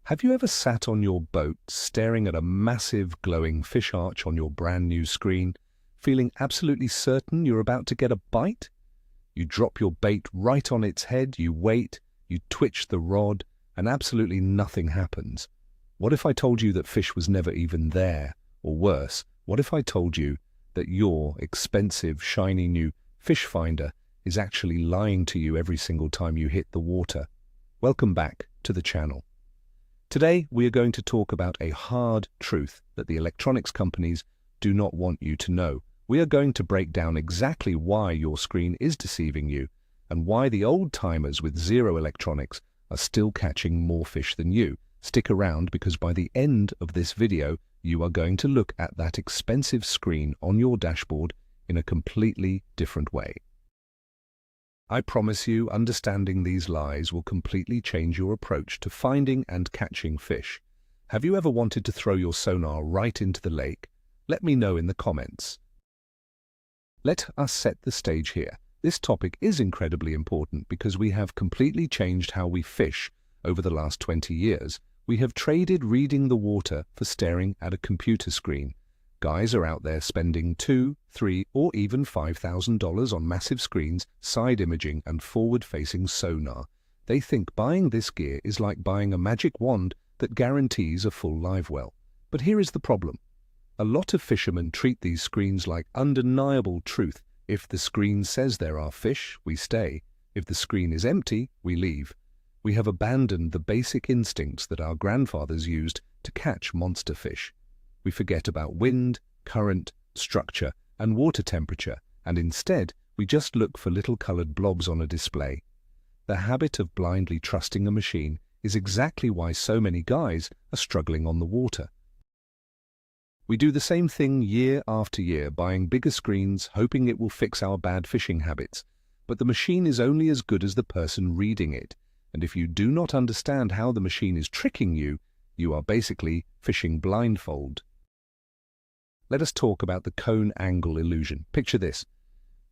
Have you ever sat on your boat staring at a massive glowing fish arch on your brand new screen, feeling absolutely certain you're about to get a bite? You drop your bait right on its head, you wait, you twitch the rod, and absolutely nothing happens. What if I told you that fish was never even there? Or worse, what if I told you that your expensive, shiny new fish finder is actually lying to you every single time you hit the water? Welcome back to the channel. Today, we are going to talk about a hard truth that the electronics companies do not want you to know. We are going to break down exactly why your screen is deceiving you and why the old timers with zero electronics are still catching more fish than you. Stick around because by the end of this video, you are going to look at that expensive screen on your dashboard in a completely different way. I promise you, understanding these lies will completely change your approach to finding and catching fish. Have you ever wanted to throw your sonar right into the lake? Let me know in the comments. Let us set the stage here. This topic is incredibly important because we have completely changed how we fish over the last 20 years. We have traded reading the water for staring at a computer screen. Guys are out there spending $2, $3, or even $5,000 on massive screens, side imaging, and forward-facing sonar. They think buying this gear is like buying a magic wand that guarantees a full live well. But here is the problem. A lot of fishermen treat these screens like undeniable truth. If the screen says there are fish, we stay. If the screen is empty, we leave. We have abandoned the basic instincts that our grandfathers used to catch monster fish. We forget about wind, current, structure, and water temperature, and instead, we just look for little colored blobs on a display. The habit of blindly trusting a machine is exactly why so many guys are struggling on the water. We do the same thing year after year, buying bigger screens, hoping it will fix our bad fishing habits. But the machine is only as good as the person reading it, and if you do not understand how the machine is tricking you, you are basically fishing blindfold. Let us talk about the cone angle illusion. Picture this.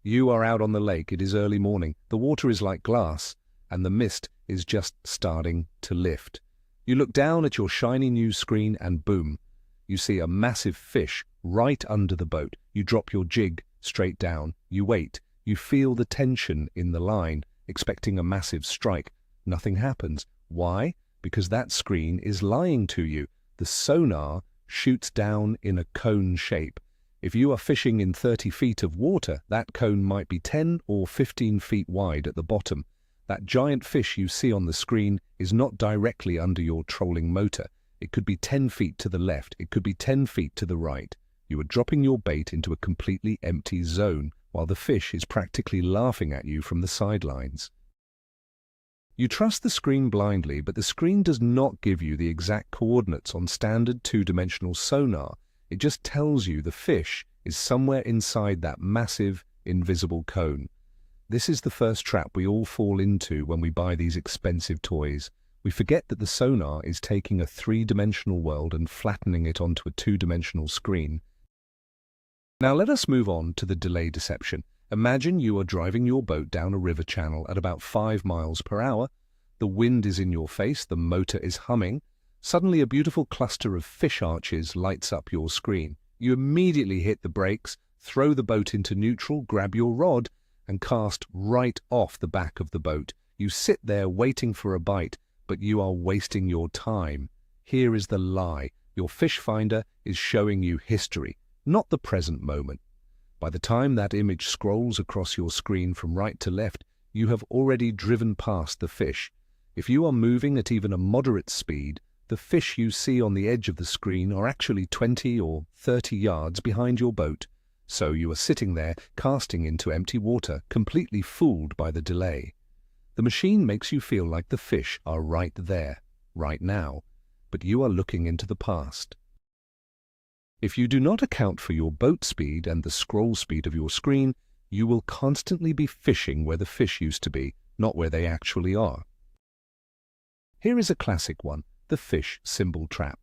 You are out on the lake, it is early morning, the water is like glass, and the mist is just starting to lift. You look down at your shiny new screen and boom, you see a massive fish right under the boat. You drop your jig straight down, you wait, you feel the tension in the line, expecting a massive strike. Nothing happens. Why? Because that screen is lying to you. The sonar shoots down in a cone shape. If you are fishing in 30 feet of water, that cone might be 10 or 15 feet wide at the bottom. That giant fish you see on the screen is not directly under your trolling motor. It could be 10 feet to the left, it could be 10 feet to the right. You are dropping your bait into a completely empty zone while the fish is practically laughing at you from the sidelines. You trust the screen blindly, but the screen does not give you the exact coordinates on standard two-dimensional sonar. It just tells you the fish is somewhere inside that massive, invisible cone. This is the first trap we all fall into when we buy these expensive toys. We forget that the sonar is taking a three-dimensional world and flattening it onto a two-dimensional screen. Now let us move on to the delay deception. Imagine you are driving your boat down a river channel at about 5 miles per hour. The wind is in your face, the motor is humming. Suddenly a beautiful cluster of fish arches lights up your screen. You immediately hit the brakes, throw the boat into neutral, grab your rod, and cast right off the back of the boat. You sit there waiting for a bite, but you are wasting your time. Here is the lie. Your fish finder is showing you history, not the present moment. By the time that image scrolls across your screen from right to left, you have already driven past the fish. If you are moving at even a moderate speed, the fish you see on the edge of the screen are actually 20 or 30 yards behind your boat. So you are sitting there, casting into empty water, completely fooled by the delay. The machine makes you feel like the fish are right there, right now, but you are looking into the past. If you do not account for your boat speed and the scroll speed of your screen, you will constantly be fishing where the fish used to be, not where they actually are. Here is a classic one, the fish symbol trap.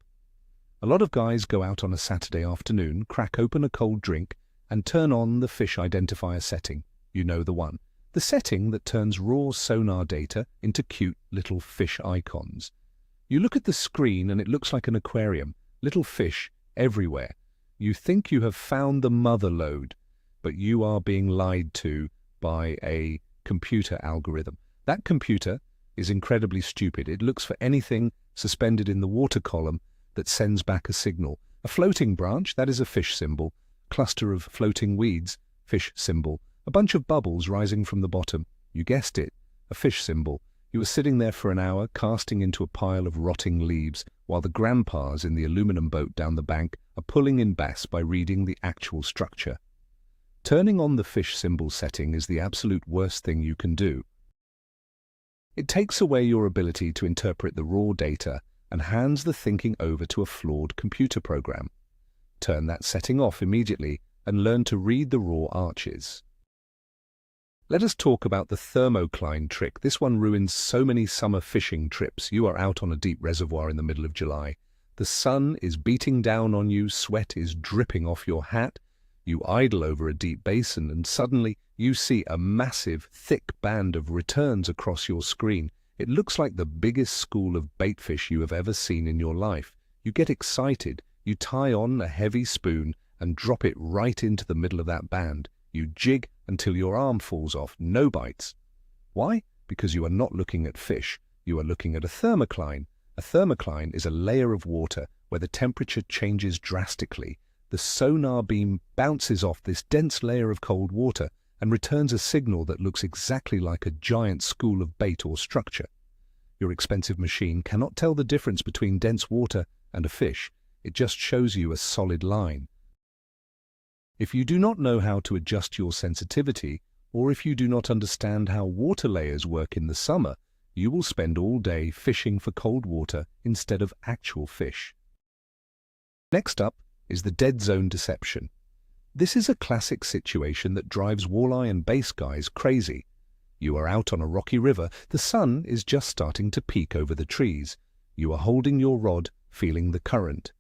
A lot of guys go out on a Saturday afternoon, crack open a cold drink, and turn on the fish identifier setting. You know the one. The setting that turns raw sonar data into cute little fish icons. You look at the screen and it looks like an aquarium, little fish everywhere. You think you have found the mother lode, but you are being lied to by a computer algorithm. That computer is incredibly stupid. It looks for anything suspended in the water column that sends back a signal. A floating branch, that is a fish symbol. Cluster of floating weeds, fish symbol. A bunch of bubbles rising from the bottom. You guessed it, a fish symbol. You were sitting there for an hour, casting into a pile of rotting leaves, while the grandpas in the aluminum boat down the bank are pulling in bass by reading the actual structure. Turning on the fish symbol setting is the absolute worst thing you can do. It takes away your ability to interpret the raw data and hands the thinking over to a flawed computer program. Turn that setting off immediately and learn to read the raw arches. Let us talk about the thermocline trick. This one ruins so many summer fishing trips. You are out on a deep reservoir in the middle of July. The sun is beating down on you, sweat is dripping off your hat. You idle over a deep basin and suddenly you see a massive, thick band of returns across your screen. It looks like the biggest school of baitfish you have ever seen in your life. You get excited, you tie on a heavy spoon and drop it right into the middle of that band. You jig until your arm falls off, no bites. Why? Because you are not looking at fish, you are looking at a thermocline. A thermocline is a layer of water where the temperature changes drastically. The sonar beam bounces off this dense layer of cold water and returns a signal that looks exactly like a giant school of bait or structure. Your expensive machine cannot tell the difference between dense water and a fish. It just shows you a solid line. If you do not know how to adjust your sensitivity, or if you do not understand how water layers work in the summer, you will spend all day fishing for cold water instead of actual fish. Next up is the dead zone deception. This is a classic situation that drives walleye and bass guys crazy. You are out on a rocky river, the sun is just starting to peek over the trees. You are holding your rod, feeling the current.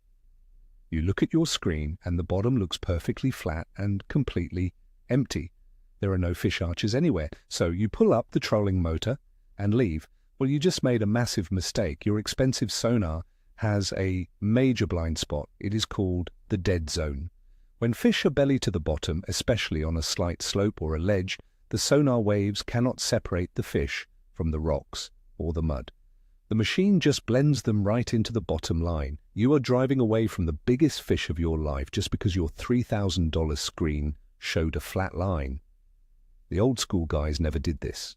You look at your screen and the bottom looks perfectly flat and completely empty. There are no fish arches anywhere, so you pull up the trolling motor and leave. Well, you just made a massive mistake. Your expensive sonar has a major blind spot. It is called the dead zone. When fish are belly to the bottom, especially on a slight slope or a ledge, the sonar waves cannot separate the fish from the rocks or the mud. The machine just blends them right into the bottom line. You are driving away from the biggest fish of your life just because your $3,000 screen showed a flat line. The old school guys never did this.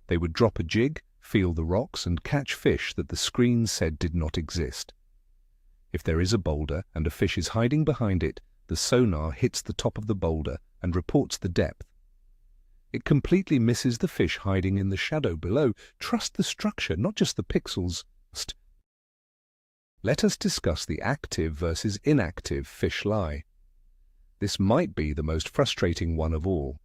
They would drop a jig, feel the rocks, and catch fish that the screen said did not exist. If there is a boulder and a fish is hiding behind it, the sonar hits the top of the boulder and reports the depth. It completely misses the fish hiding in the shadow below. Trust the structure, not just the pixels. Let us discuss the active versus inactive fish lie. This might be the most frustrating one of all.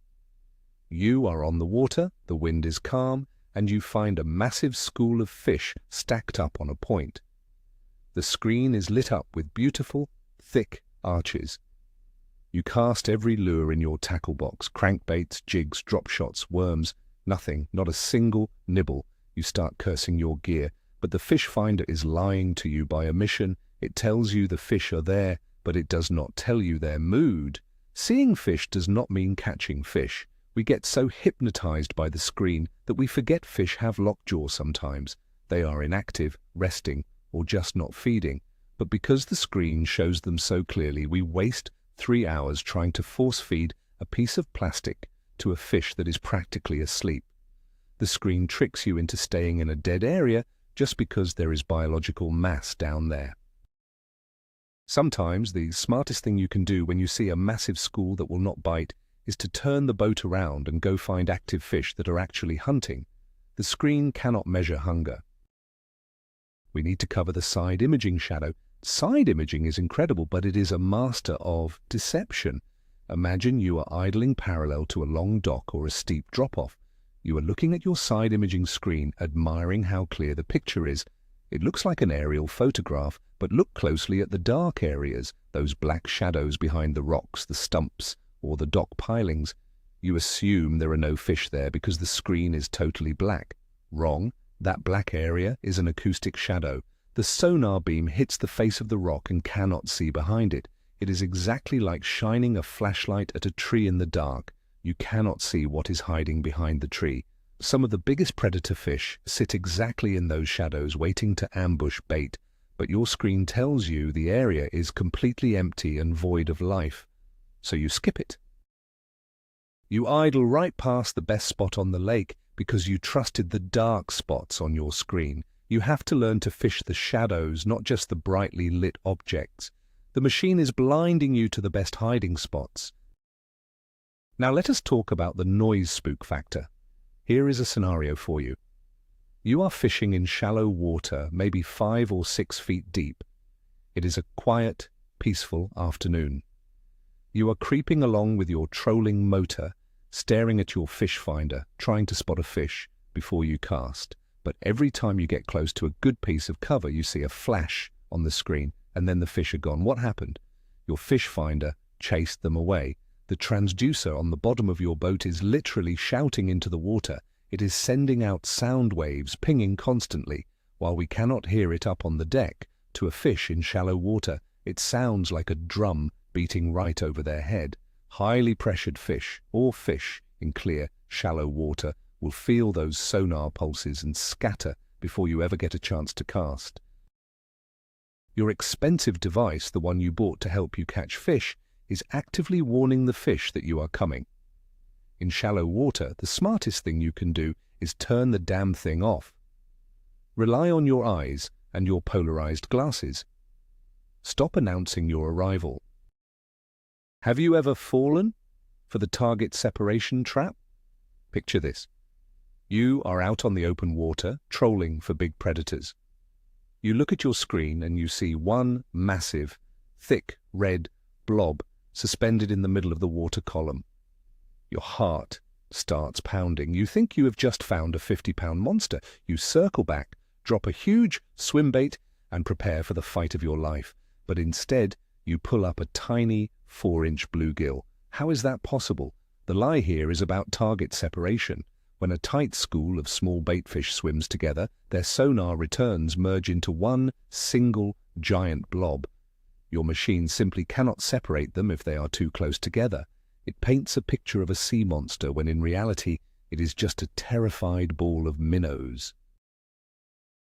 You are on the water, the wind is calm, and you find a massive school of fish stacked up on a point. The screen is lit up with beautiful, thick arches. You cast every lure in your tackle box, crankbaits, jigs, drop shots, worms, nothing, not a single nibble. You start cursing your gear, but the fish finder is lying to you by omission. It tells you the fish are there, but it does not tell you their mood. Seeing fish does not mean catching fish. We get so hypnotized by the screen that we forget fish have lockjaw sometimes. They are inactive, resting, or just not feeding. But because the screen shows them so clearly, we waste 3 hours trying to force feed a piece of plastic to a fish that is practically asleep. The screen tricks you into staying in a dead area just because there is biological mass down there. Sometimes the smartest thing you can do when you see a massive school that will not bite is to turn the boat around and go find active fish that are actually hunting. The screen cannot measure hunger. We need to cover the side imaging shadow. Side imaging is incredible, but it is a master of deception. Imagine you are idling parallel to a long dock or a steep drop-off. You are looking at your side imaging screen, admiring how clear the picture is. It looks like an aerial photograph, but look closely at the dark areas, those black shadows behind the rocks, the stumps, or the dock pilings. You assume there are no fish there because the screen is totally black. Wrong. That black area is an acoustic shadow. The sonar beam hits the face of the rock and cannot see behind it. It is exactly like shining a flashlight at a tree in the dark. You cannot see what is hiding behind the tree. Some of the biggest predator fish sit exactly in those shadows waiting to ambush bait, but your screen tells you the area is completely empty and void of life, so you skip it. You idle right past the best spot on the lake because you trusted the dark spots on your screen. You have to learn to fish the shadows, not just the brightly lit objects. The machine is blinding you to the best hiding spots. Now let us talk about the noise spook factor. Here is a scenario for you. You are fishing in shallow water, maybe 5 or 6 feet deep. It is a quiet, peaceful afternoon. You are creeping along with your trolling motor, staring at your fish finder, trying to spot a fish before you cast. But every time you get close to a good piece of cover, you see a flash on the screen, and then the fish are gone. What happened? Your fish finder chased them away. The transducer on the bottom of your boat is literally shouting into the water. It is sending out sound waves, pinging constantly. While we cannot hear it up on the deck, to a fish in shallow water, it sounds like a drum beating right over their head. Highly pressured fish, or fish in clear, shallow water, will feel those sonar pulses and scatter before you ever get a chance to cast. Your expensive device, the one you bought to help you catch fish, is actively warning the fish that you are coming. In shallow water, the smartest thing you can do is turn the damn thing off. Rely on your eyes and your polarized glasses. Stop announcing your arrival. Have you ever fallen for the target separation trap? Picture this. You are out on the open water, trolling for big predators. You look at your screen and you see one massive, thick, red blob suspended in the middle of the water column. Your heart starts pounding. You think you have just found a 50-pound monster. You circle back, drop a huge swim bait, and prepare for the fight of your life. But instead, you pull up a tiny 4-inch bluegill. How is that possible? The lie here is about target separation. When a tight school of small baitfish swims together, their sonar returns merge into one single giant blob. Your machine simply cannot separate them if they are too close together. It paints a picture of a sea monster when in reality it is just a terrified ball of minnows.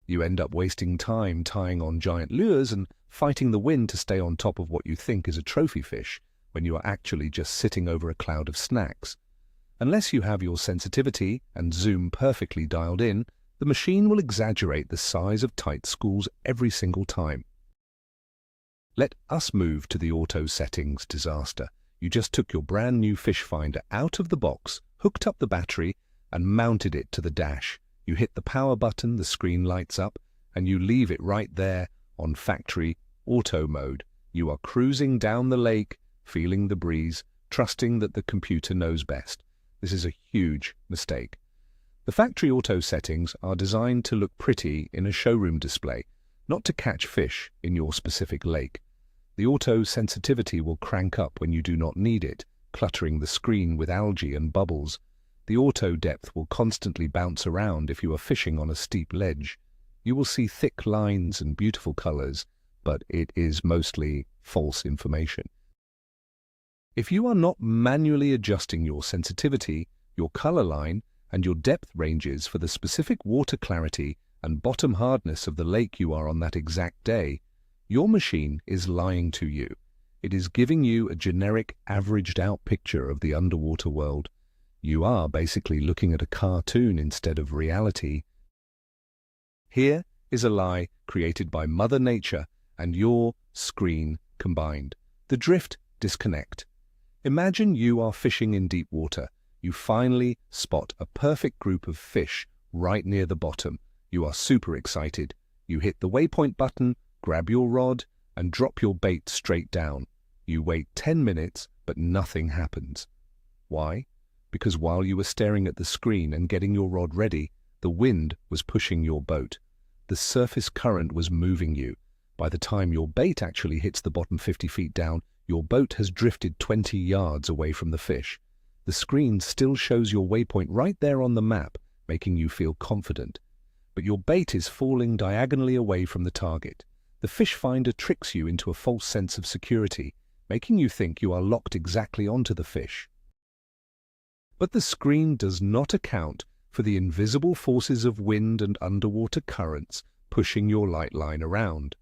You end up wasting time tying on giant lures and fighting the wind to stay on top of what you think is a trophy fish, when you are actually just sitting over a cloud of snacks. Unless you have your sensitivity and zoom perfectly dialed in, the machine will exaggerate the size of tight schools every single time. Let us move to the auto settings disaster. You just took your brand new fish finder out of the box, hooked up the battery, and mounted it to the dash. You hit the power button, the screen lights up, and you leave it right there on factory auto mode. You are cruising down the lake, feeling the breeze, trusting that the computer knows best. This is a huge mistake. The factory auto settings are designed to look pretty in a showroom display, not to catch fish in your specific lake. The auto sensitivity will crank up when you do not need it, cluttering the screen with algae and bubbles. The auto depth will constantly bounce around if you are fishing on a steep ledge. You will see thick lines and beautiful colors, but it is mostly false information. If you are not manually adjusting your sensitivity, your color line, and your depth ranges for the specific water clarity and bottom hardness of the lake you are on that exact day, your machine is lying to you. It is giving you a generic, averaged-out picture of the underwater world. You are basically looking at a cartoon instead of reality. Here is a lie created by Mother Nature and your screen combined. The drift disconnect. Imagine you are fishing in deep water. You finally spot a perfect group of fish right near the bottom. You are super excited. You hit the waypoint button, grab your rod, and drop your bait straight down. You wait 10 minutes, but nothing happens. Why? Because while you were staring at the screen and getting your rod ready, the wind was pushing your boat. The surface current was moving you. By the time your bait actually hits the bottom 50 feet down, your boat has drifted 20 yards away from the fish. The screen still shows your waypoint right there on the map, making you feel confident. but your bait is falling diagonally away from the target. The fish finder tricks you into a false sense of security, making you think you are locked exactly onto the fish. But the screen does not account for the invisible forces of wind and underwater currents pushing your light line around.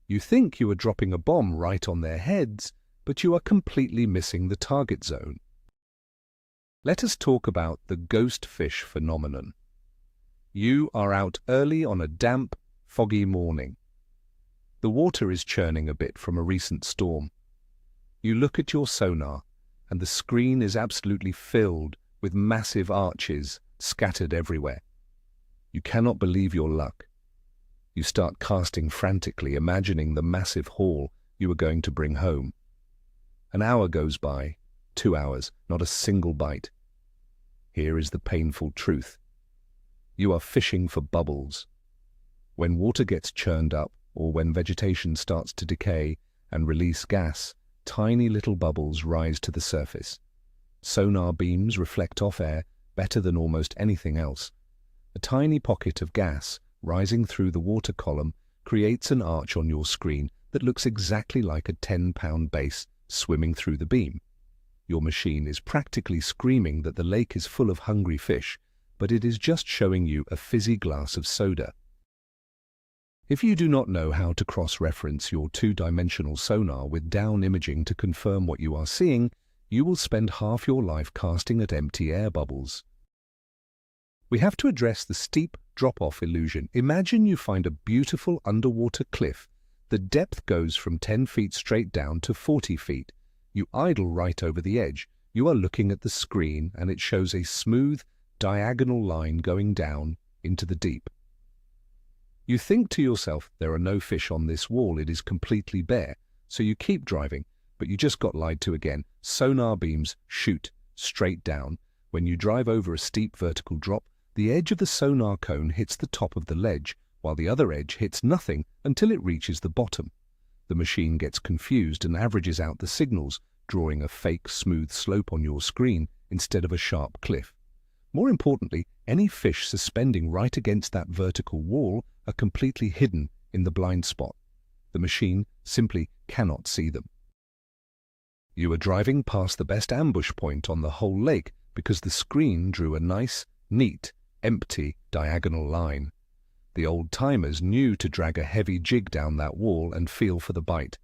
You think you are dropping a bomb right on their heads, but you are completely missing the target zone. Let us talk about the ghost fish phenomenon. You are out early on a damp, foggy morning. The water is churning a bit from a recent storm. You look at your sonar, and the screen is absolutely filled with massive arches scattered everywhere. You cannot believe your luck. You start casting frantically, imagining the massive haul you are going to bring home. An hour goes by, 2 hours, not a single bite. Here is the painful truth. You are fishing for bubbles. When water gets churned up, or when vegetation starts to decay and release gas, tiny little bubbles rise to the surface. Sonar beams reflect off air better than almost anything else. A tiny pocket of gas rising through the water column creates an arch on your screen that looks exactly like a 10-pound bass swimming through the beam. Your machine is practically screaming that the lake is full of hungry fish, but it is just showing you a fizzy glass of soda. If you do not know how to cross-reference your two-dimensional sonar with down imaging to confirm what you are seeing, you will spend half your life casting at empty air bubbles. We have to address the steep drop-off illusion. Imagine you find a beautiful underwater cliff. The depth goes from 10 feet straight down to 40 feet. You idle right over the edge. You are looking at the screen and it shows a smooth, diagonal line going down into the deep. You think to yourself, there are no fish on this wall, it is completely bare, so you keep driving, but you just got lied to again. Sonar beams shoot straight down. When you drive over a steep vertical drop, the edge of the sonar cone hits the top of the ledge, while the other edge hits nothing until it reaches the bottom. The machine gets confused and averages out the signals, drawing a fake smooth slope on your screen instead of a sharp cliff. More importantly, any fish suspending right against that vertical wall are completely hidden in the blind spot. The machine simply cannot see them. You are driving past the best ambush point on the whole lake because the screen drew a nice, neat, empty, diagonal line. The old-timers knew to drag a heavy jig down that wall and feel for the bite.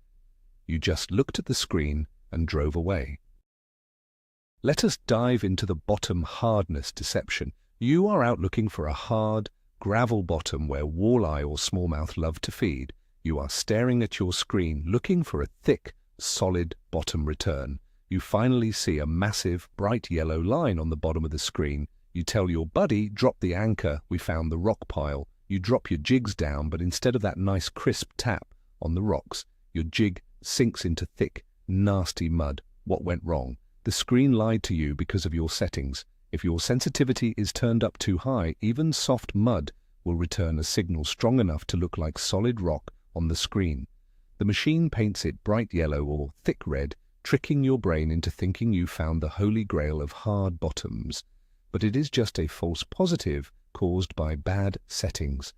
You just looked at the screen and drove away. Let us dive into the bottom hardness deception. You are out looking for a hard, gravel bottom where walleye or smallmouth love to feed. You are staring at your screen, looking for a thick, solid bottom return. You finally see a massive, bright yellow line on the bottom of the screen. You tell your buddy, drop the anchor, we found the rock pile. You drop your jigs down, but instead of that nice crisp tap on the rocks, your jig sinks into thick, nasty mud. What went wrong? The screen lied to you because of your settings. If your sensitivity is turned up too high, even soft mud will return a signal strong enough to look like solid rock on the screen. The machine paints it bright yellow or thick red, tricking your brain into thinking you found the holy grail of hard bottoms. But it is just a false positive caused by bad settings.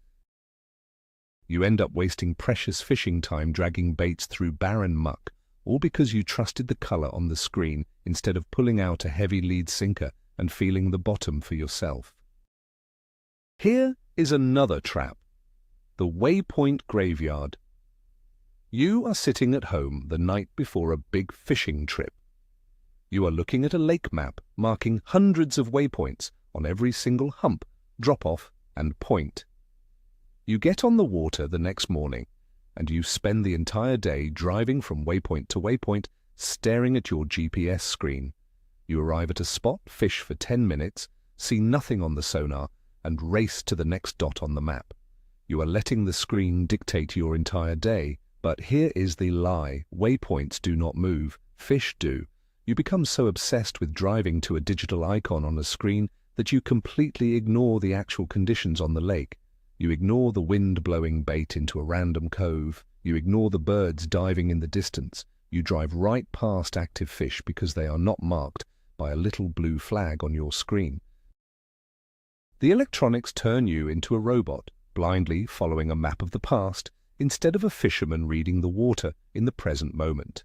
You end up wasting precious fishing time dragging baits through barren muck, all because you trusted the color on the screen instead of pulling out a heavy lead sinker and feeling the bottom for yourself. Here is another trap: the waypoint graveyard. You are sitting at home the night before a big fishing trip. You are looking at a lake map marking hundreds of waypoints on every single hump, drop-off, and point. You get on the water the next morning, and you spend the entire day driving from waypoint to waypoint, staring at your GPS screen. You arrive at a spot, fish for 10 minutes, see nothing on the sonar, and race to the next dot on the map. You are letting the screen dictate your entire day, but here is the lie: waypoints do not move, fish do. You become so obsessed with driving to a digital icon on a screen that you completely ignore the actual conditions on the lake. You ignore the wind blowing bait into a random cove. You ignore the birds diving in the distance. You drive right past active fish because they are not marked by a little blue flag on your screen. The electronics turn you into a robot, blindly following a map of the past, instead of a fisherman reading the water in the present moment.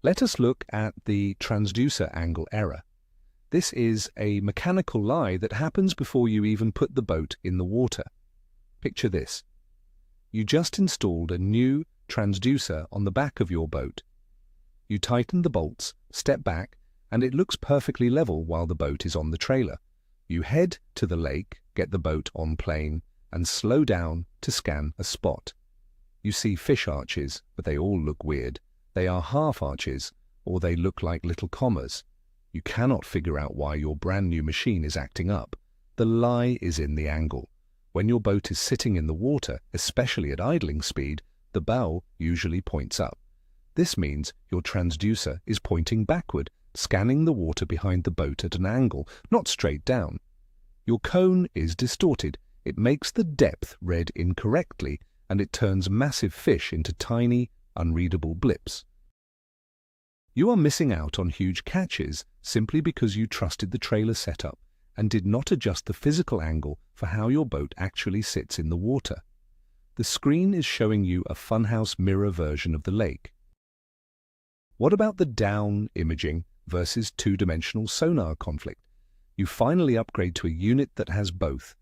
Let us look at the transducer angle error. This is a mechanical lie that happens before you even put the boat in the water. Picture this. You just installed a new transducer on the back of your boat. You tighten the bolts, step back, and it looks perfectly level while the boat is on the trailer. You head to the lake, get the boat on plane, and slow down to scan a spot. You see fish arches, but they all look weird. They are half arches, or they look like little commas. You cannot figure out why your brand new machine is acting up. The lie is in the angle. When your boat is sitting in the water, especially at idling speed, the bow usually points up. This means your transducer is pointing backward, scanning the water behind the boat at an angle, not straight down. Your cone is distorted. It makes the depth read incorrectly, and it turns massive fish into tiny, unreadable blips. You are missing out on huge catches simply because you trusted the trailer setup and did not adjust the physical angle for how your boat actually sits in the water. The screen is showing you a funhouse mirror version of the lake. What about the down imaging versus two-dimensional sonar conflict? You finally upgrade to a unit that has both.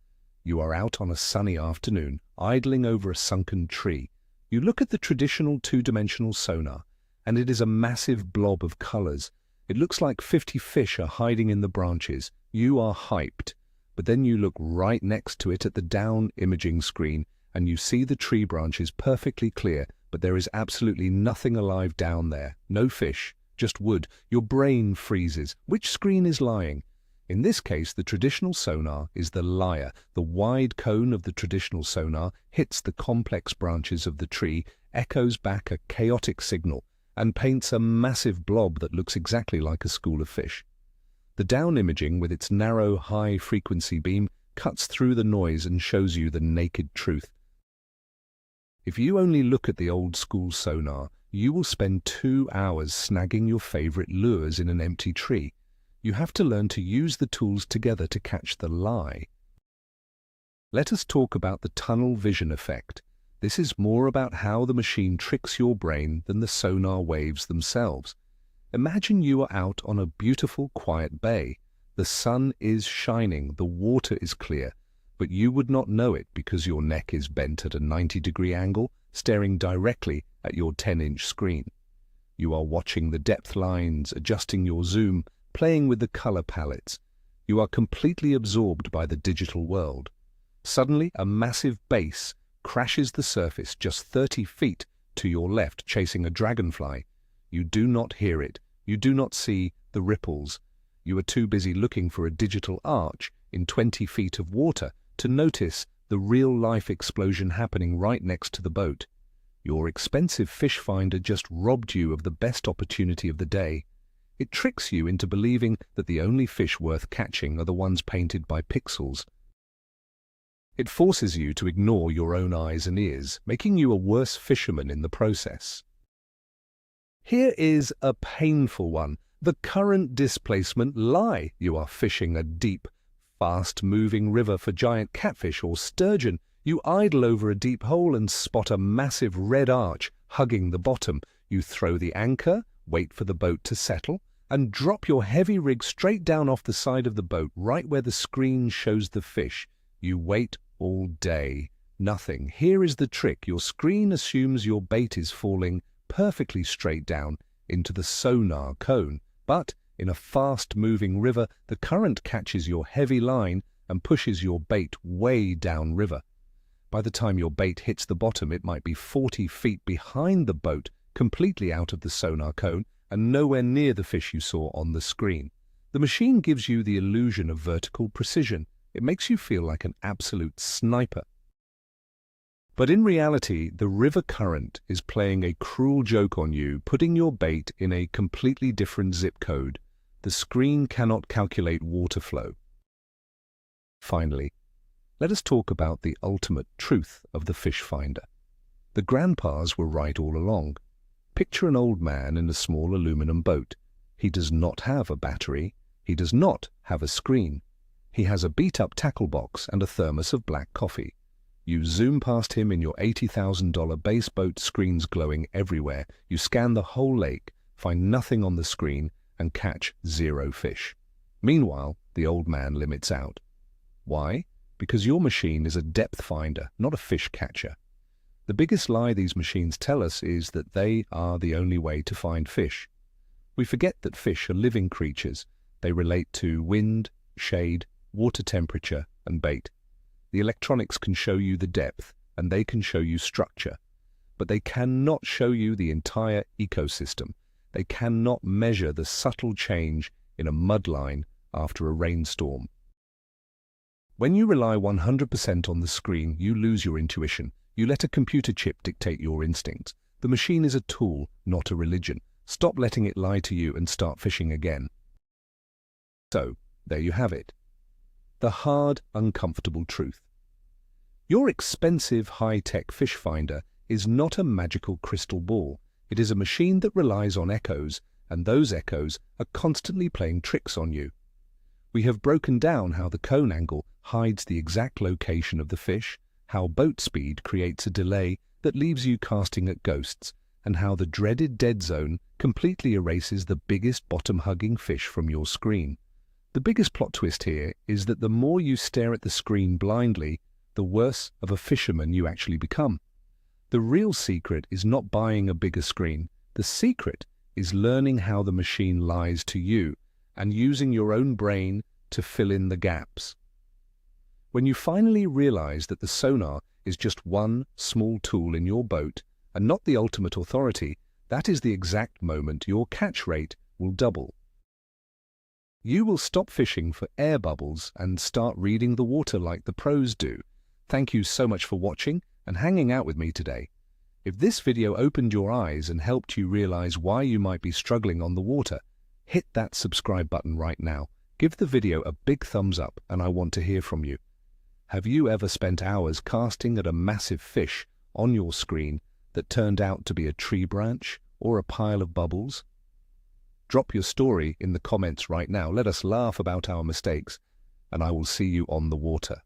You are out on a sunny afternoon, idling over a sunken tree. You look at the traditional two-dimensional sonar, and it is a massive blob of colors. It looks like 50 fish are hiding in the branches. You are hyped, but then you look right next to it at the down imaging screen, and you see the tree branches perfectly clear, but there is absolutely nothing alive down there. No fish, just wood. Your brain freezes. Which screen is lying? In this case, the traditional sonar is the liar. The wide cone of the traditional sonar hits the complex branches of the tree, echoes back a chaotic signal, and paints a massive blob that looks exactly like a school of fish. The down imaging, with its narrow, high-frequency beam, cuts through the noise and shows you the naked truth. If you only look at the old-school sonar, you will spend 2 hours snagging your favorite lures in an empty tree. You have to learn to use the tools together to catch the lie. Let us talk about the tunnel vision effect. This is more about how the machine tricks your brain than the sonar waves themselves. Imagine you are out on a beautiful, quiet bay. The sun is shining, the water is clear, but you would not know it because your neck is bent at a 90-degree angle, staring directly at your 10-inch screen. You are watching the depth lines, adjusting your zoom, playing with the color palettes. You are completely absorbed by the digital world. Suddenly, a massive bass crashes the surface just 30 feet to your left, chasing a dragonfly. You do not hear it. You do not see the ripples. You are too busy looking for a digital arch in 20 feet of water to notice the real-life explosion happening right next to the boat. Your expensive fish finder just robbed you of the best opportunity of the day. It tricks you into believing that the only fish worth catching are the ones painted by pixels. It forces you to ignore your own eyes and ears, making you a worse fisherman in the process. Here is a painful one. The current displacement lie. You are fishing a deep, fast-moving river for giant catfish or sturgeon. You idle over a deep hole and spot a massive red arch hugging the bottom. You throw the anchor, wait for the boat to settle, and drop your heavy rig straight down off the side of the boat, right where the screen shows the fish. You wait all day. Nothing. Here is the trick. Your screen assumes your bait is falling perfectly straight down into the sonar cone, but in a fast-moving river, the current catches your heavy line and pushes your bait way downriver. By the time your bait hits the bottom, it might be 40 feet behind the boat, completely out of the sonar cone, and nowhere near the fish you saw on the screen. The machine gives you the illusion of vertical precision. It makes you feel like an absolute sniper. But in reality, the river current is playing a cruel joke on you, putting your bait in a completely different zip code. The screen cannot calculate water flow. Finally, let us talk about the ultimate truth of the fish finder. The grandpas were right all along. Picture an old man in a small aluminum boat. He does not have a battery. He does not have a screen. He has a beat-up tackle box and a thermos of black coffee. You zoom past him in your $80,000 base boat, screens glowing everywhere. You scan the whole lake, find nothing on the screen, and catch 0 fish. Meanwhile, the old man limits out. Why? Because your machine is a depth finder, not a fish catcher. The biggest lie these machines tell us is that they are the only way to find fish. We forget that fish are living creatures. They relate to wind, shade, water temperature, and bait. The electronics can show you the depth, and they can show you structure. But they cannot show you the entire ecosystem. They cannot measure the subtle change in a mud line after a rainstorm. When you rely 100% on the screen, you lose your intuition. You let a computer chip dictate your instincts. The machine is a tool, not a religion. Stop letting it lie to you and start fishing again. So, there you have it. The hard, uncomfortable truth. Your expensive, high-tech fish finder is not a magical crystal ball. It is a machine that relies on echoes, and those echoes are constantly playing tricks on you. We have broken down how the cone angle hides the exact location of the fish, how boat speed creates a delay that leaves you casting at ghosts, and how the dreaded dead zone completely erases the biggest bottom-hugging fish from your screen. The biggest plot twist here is that the more you stare at the screen blindly, the worse of a fisherman you actually become. The real secret is not buying a bigger screen. The secret is learning how the machine lies to you and using your own brain to fill in the gaps. When you finally realize that the sonar is just one small tool in your boat and not the ultimate authority, that is the exact moment your catch rate will double. You will stop fishing for air bubbles and start reading the water like the pros do. Thank you so much for watching and hanging out with me today. If this video opened your eyes and helped you realize why you might be struggling on the water, hit that subscribe button right now. Give the video a big thumbs up, and I want to hear from you. Have you ever spent hours casting at a massive fish on your screen that turned out to be a tree branch or a pile of bubbles? Drop your story in the comments right now. Let us laugh about our mistakes, and I will see you on the water.